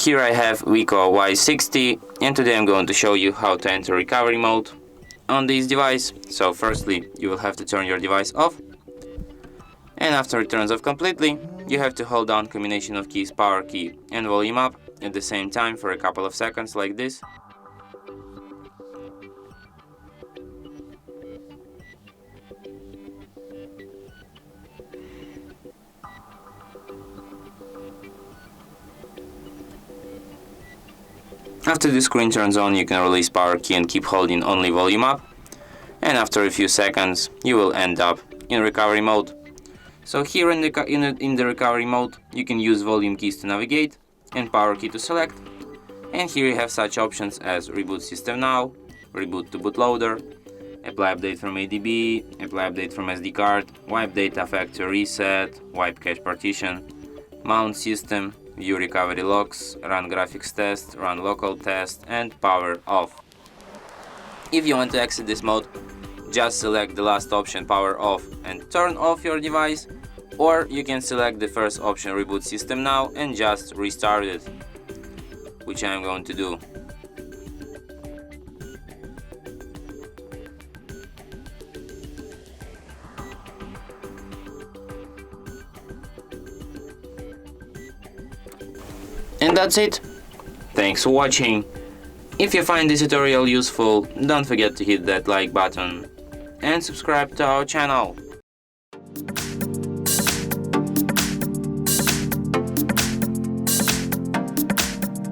Here I have WIKO Y60, and today I'm going to show you how to enter recovery mode on this device. So firstly, you will have to turn your device off, and after it turns off completely, you have to hold down combination of keys, power key and volume up at the same time for a couple of seconds like this. After the screen turns on, you can release power key and keep holding only volume up, and after a few seconds you will end up in recovery mode. So here in the recovery mode, you can use volume keys to navigate and power key to select, and here you have such options as reboot system now, reboot to bootloader, apply update from ADB, apply update from SD card, wipe data factory reset, wipe cache partition, mount system, view recovery logs, run graphics test, run local test, and power off. If you want to exit this mode, just select the last option, power off, and turn off your device, or you can select the first option, reboot system now, and just restart it, which I am going to do. And that's it. Thanks for watching. If you find this tutorial useful, don't forget to hit that like button and subscribe to our channel.